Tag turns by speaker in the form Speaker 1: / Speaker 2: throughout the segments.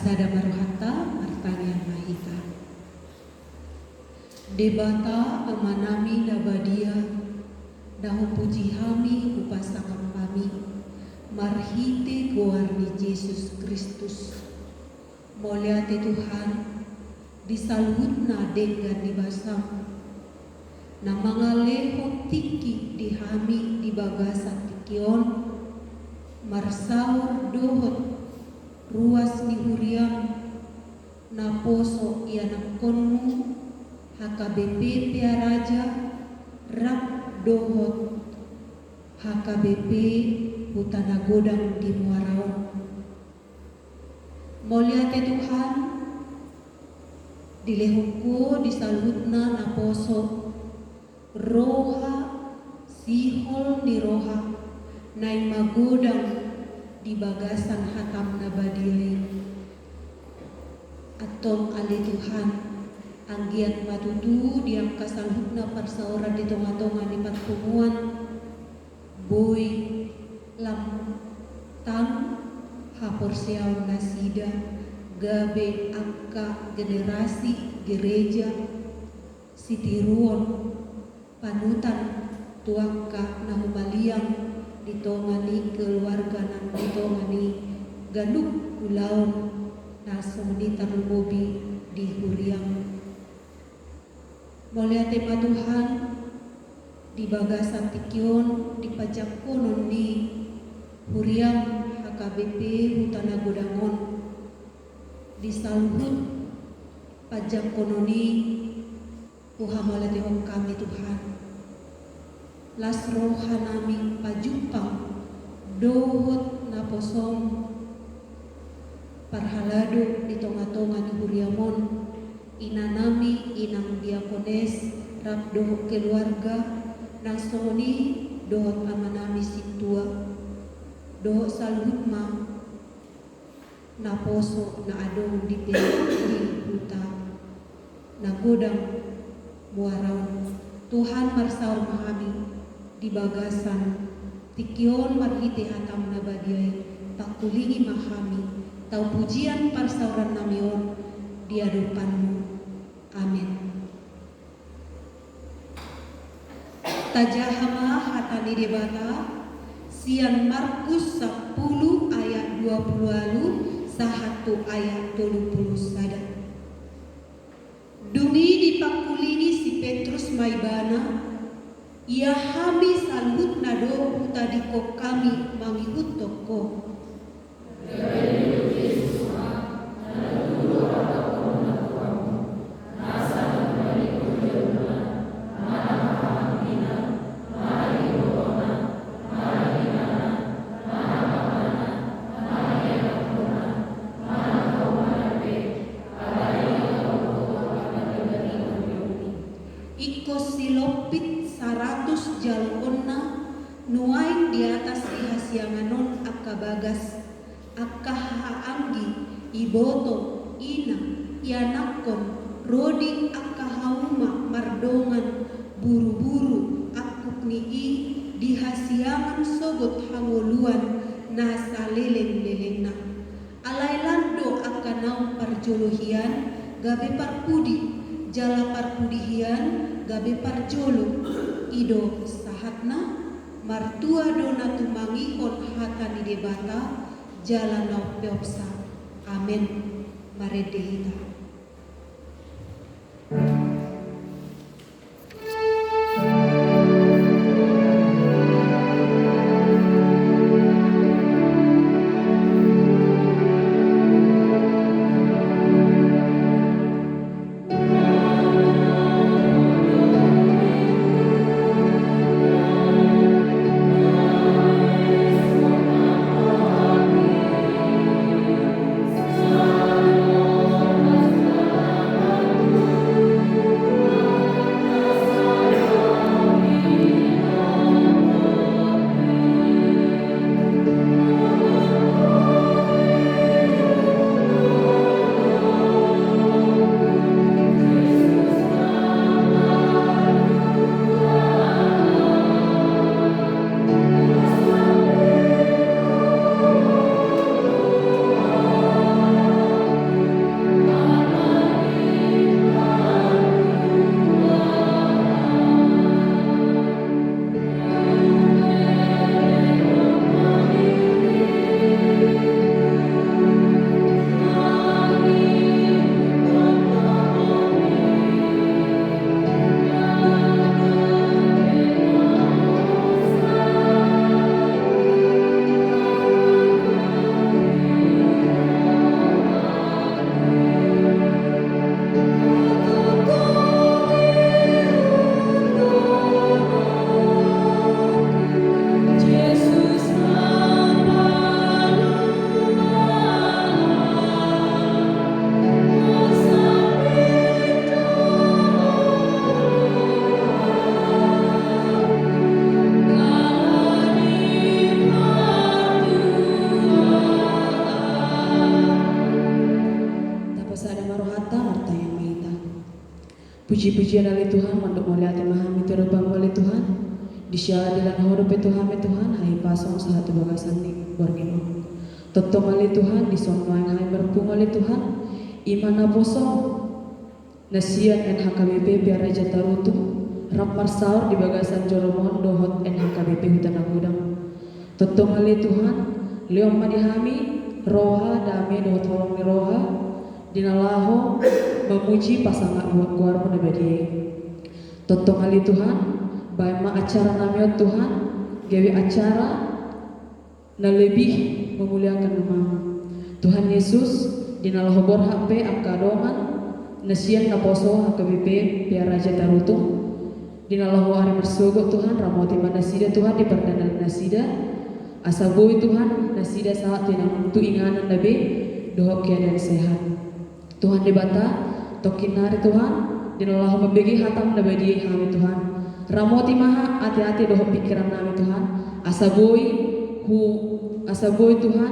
Speaker 1: Sada maruhata martanian mahita. Debata amanami nabadia dahu puji hami upasakam kami marhite goarni Yesus Kristus. Moliate Tuhan disalutna dengan dibasam na mga leho tiki di hami di bagasan tikion marsaur dohot ruas ni huriam na poso ianakkonmu HKBP Piaraja Rap Dohot HKBP Hutana Godang di Muaraon. Moliate Tuhan dilehungku disalutna na poso roha sihol ni roha nai magodang di bagasan hatam nabadili atong ali Tuhan anggiat matutu diang kasalhutna parsaora di tonga-tonga di patpunguan boy lam tam hapor siaw nasida gabe angka generasi gereja sitiruon panutan tuangka nahumaliang ditongani keluarga nan ditongani ganduk ulaon nasoni tarumobi di huriang. Mulia tema Tuhan di bagasan tikion di pajak konon di huriang HKBP Hutana Godangon di salhut pajak kononi uhamalati hong kami Tuhan las rohanami pajupang dohot naposom parhalado di tonga-tonga di huriamon inanami inang diakones rap dohot keluarga nang soni dohot amanami situa dohot salhutma na poso na adong di huta na godang muaraon. Tuhan marsaur mahami di bagasan tikion marhite hatam na badiay takulingi mahami tau pujian parsauran namion di hadapanmu. Amin. Tajahama hatani debata sian Markus 10 ayat 20 lalu sahatu ayat 30 sada. Dumi dipakulingi si Petrus maibana ia habis salhut nado tadi kok kami mangikut toko. Silopit 100 jalkonna nuain di atas dihasianganon akka bagas akka haanggi iboto ina ianakkon rodi akka hauma mardongan buru-buru akuk nii dihasiangan sogot hangoluan nasa leleng-lelengna alailando akka naum parjolohian gabe parpudi jala parpudihian gabe parjolo ido sahatna martua dona tumangihon hatani debata jala naupyopsa. Amen. Maredehita.
Speaker 2: Amen. Puji-pujian dari Tuhan, manduk mulia temahami terbang oleh Tuhan. Disyara dilan hodope Tuhan hai pasong sahatu bagasan ni wargino. Totong oleh Tuhan, disonwang hai berpung oleh Tuhan. Imana posong nasian NHKBP biara jatarutu. Rapar saur di bagasan Joromon dohot NHKBP hutan agudang. Totong oleh Tuhan, leom madihami roha dame dohot holong ni roha. Dinalaho memuji pasangan guar menabadi. Totong ali Tuhan, baima acara namiot Tuhan, gawe acara na lebih memuliakan nama Tuhan Yesus. Dinalaho bor HP akadongan nasian na poso HKBP biar raja tarutung. Dinalaho hari bersogo Tuhan ramoti manasida Tuhan di perdana nasida asaboi Tuhan nasida saat tinang tu inganan nabe dohok keadaan sehat. Tuhan dibata tokin hari Tuhan dinalaho membagi hatam nabadi kami Tuhan ramoti maha hati-hati dohok pikiran kami Tuhan asaboi Tuhan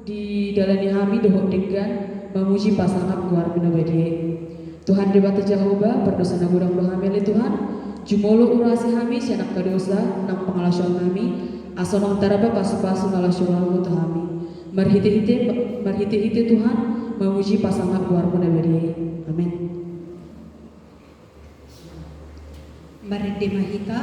Speaker 2: di dalani kami dohok dengan memuji pasangan keluar nabadi Tuhan dibata Jehovah berdosa nagudang dohameli Tuhan jumolo urasi kami sianak kadosa nang pangalasyong kami asonong taraba pasu-pasu ngalasyong kami marhite-hite Tuhan memuji pasangan keluar menabadi. Amin.
Speaker 1: Maride Mahika